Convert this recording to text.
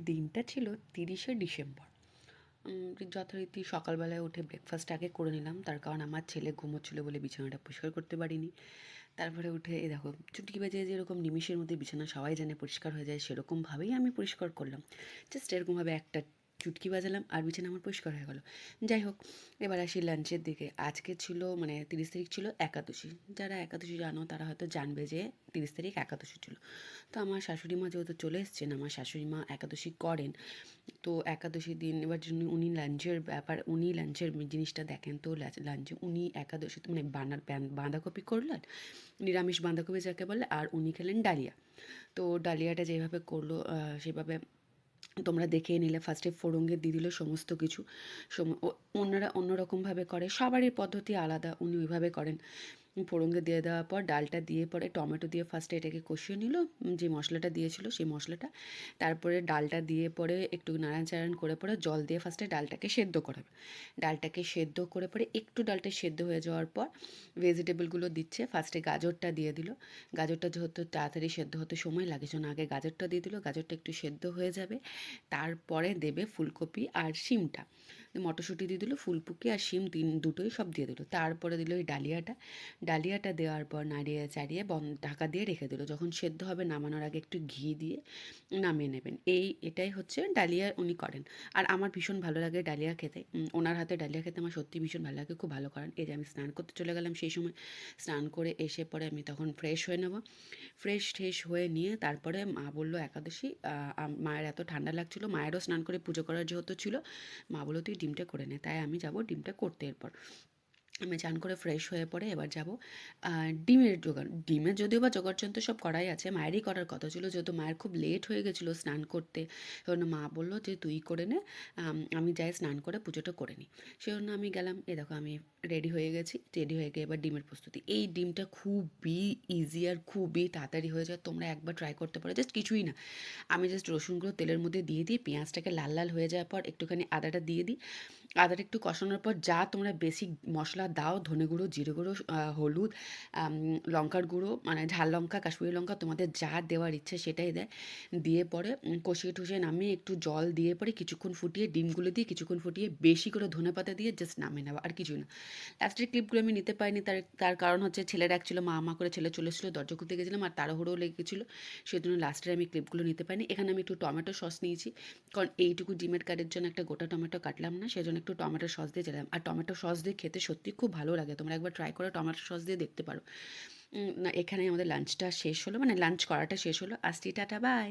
দিনটা ছিল 30শে ডিসেম্বর। যথারীতি সকালবেলায় উঠে ব্রেকফাস্ট আগে করে নিলাম, তার কারণ আমার ছেলে ঘুমোচ্ছিল বলে বিছানাটা পরিষ্কার করতে পারিনি। তারপরে উঠে এই দেখো, চুটকি বাজে যেরকম নিমিষের মধ্যে বিছানা সবাই জানে পরিষ্কার হয়ে যায়, সেরকমভাবেই আমি পরিষ্কার করলাম। জাস্ট এরকমভাবে একটা চুটকি বাজালাম আর বিছানা আমার পরিষ্কার হয়ে গেল। যাই হোক, এবার আসি লাঞ্চের দিকে। আজকে ছিল মানে 30 তারিখ ছিল একাদশী। যারা একাদশী জানো তারা হয়তো জানবে যে 30 তারিখ একাদশী ছিল। তো আমার শাশুড়ি মা যেহেতু চলে এসছেন, আমার শাশুড়ি মা একাদশী করেন। তো একাদশীর দিন এবার উনি লাঞ্চের ব্যাপার, উনি লাঞ্চের জিনিসটা দেখেন। তো লাঞ্চে উনি একাদশীতে মানে বাঁধাকপি করলেন, নিরামিষ বাঁধাকপি যাকে বলে, আর উনি খেলেন ডালিয়া। তো ডালিয়াটা যেভাবে করলো সেভাবে তোমরা দেখেই নিলে। ফার্স্টে ফোড়ঙ্গে দিয়ে দিল সমস্ত কিছু। অন্যরা অন্যরকমভাবে করে, সবারই পদ্ধতি আলাদা, উনি ওইভাবে করেন। ফোড়ঙ্গে দিয়ে দেওয়ার পর ডালটা দিয়ে পরে টমেটো দিয়ে ফার্স্টে এটাকে কষিয়ে নিল, যে মশলাটা দিয়েছিল সেই মশলাটা। তারপরে ডালটা দিয়ে পরে একটু নাড়াচাড়ান করে পরে জল দিয়ে ফার্স্টে ডালটাকে সেদ্ধ করাবে। ডালটাকে সেদ্ধ করে পরে একটু ডালটা সেদ্ধ হয়ে যাওয়ার পর ভেজিটেবলগুলো দিচ্ছে। ফার্স্টে গাজরটা দিয়ে দিল। গাজরটা যেহেতু তাড়াতাড়ি সেদ্ধ হতে সময় লাগে, জন্য আগে গাজরটা দিয়ে দিল। গাজরটা একটু সেদ্ধ হয়ে যাবে, তারপরে দেবে ফুলকপি আর শিমটা। মটরশুঁটি দিয়ে দিল, ফুলকপি আর শিম দুটোই সব দিয়ে দিল। তারপরে দিল ওই ডালিয়াটা। ডালিয়াটা দেওয়ার পর নাড়িয়ে চাড়িয়ে ঢাকা দিয়ে রেখে দিল। যখন সেদ্ধ হবে নামানোর আগে একটু ঘি দিয়ে নামিয়ে নেবেন। এটাই হচ্ছে ডালিয়া উনি করেন। আর আমার ভীষণ ভালো লাগে ডালিয়া খেতে। ওনার হাতে ডালিয়া খেতে আমার সত্যিই ভীষণ ভালো লাগে, খুব ভালো করেন। এই যে আমি স্নান করতে চলে গেলাম, সেই সময় স্নান করে এসে পরে আমি তখন ফ্রেশ হয়ে নেব। ফ্রেশ হয়ে নিয়ে তারপরে মা বলল একাদশী, মায়ের এত ঠান্ডা লাগছিল, মায়েরও স্নান করে পুজো করার যেহেতু ছিল, মা বললো তুই ডিমটা করে নে। তাই আমি যাব ডিমটা করতে। এরপর আমি চান করে ফ্রেশ হয়ে পড়ে এবার যাব ডিমের জোগাড়। ডিমের যদিও বা জোগাড়যন্ত্র সব করাই আছে, মায়েরই করার কথা ছিল, যেহেতু মায়ের খুব লেট হয়ে গেছিলো স্নান করতে। সেজন্য মা বললো যে তুই করে নে, আমি যাই স্নান করে পুজোটা করে নিই। সেজন্য আমি গেলাম। এ দেখো আমি রেডি হয়ে গেছি। রেডি হয়ে গিয়ে এবার ডিমের প্রস্তুতি। এই ডিমটা খুবই ইজি আর খুবই তাড়াতাড়ি হয়ে যায়, তোমরা একবার ট্রাই করতে পারো। জাস্ট কিছুই না, আমি জাস্ট রসুনগুলো তেলের মধ্যে দিয়ে দিই, পেঁয়াজটাকে লাল লাল হয়ে যাওয়ার পর একটুখানি আদাটা দিয়ে দিই। আদাটা একটু কষানোর পর যা তোমরা বেসিক মশলা দাও, ধনে গুঁড়ো, জিরে গুঁড়ো, হলুদ, লঙ্কার গুঁড়ো মানে ঝাল লঙ্কা, কাশ্মীরি লঙ্কা, তোমাদের যা দেওয়ার ইচ্ছে সেটাই দেয়। দিয়ে পরে কষিয়ে টষিয়ে নামিয়ে একটু জল দিয়ে পরে কিছুক্ষণ ফুটিয়ে ডিমগুলো দিয়ে কিছুক্ষণ ফুটিয়ে বেশি করে ধনেপাতা দিয়ে জাস্ট নামিয়ে নেওয়া, আর কিছুই না। লাস্টের ক্লিপগুলো আমি নিতে পারিনি, তার তার কারণ হচ্ছে ছেলের অ্যাকচুয়ালি মা করে ছেলে চলে এসেছিলো, দরজা খুলতে গেছিলাম আর তাড়াহুড়োও লেগে গেছিলো। সেজন্য লাস্টের আমি ক্লিপগুলো নিতে পারিনি। এখানে আমি একটু টমেটো সস নিয়েছি, কারণ এইটুকু ডিমের কারির জন্য একটা গোটা টমেটো কাটলাম না, সেজন্য একটু টমেটো সস দিয়ে দিলাম। আর টমেটো সস দিয়ে খেতে সত্যি খুব ভালো লাগে, তোমরা একবার ট্রাই করে টমেটো সস দিয়ে দেখতে পারো। না, এখানেই আমাদের লাঞ্চটা শেষ হলো, মানে লাঞ্চ করাটা শেষ হলো। আসছি, টাটা, বাই।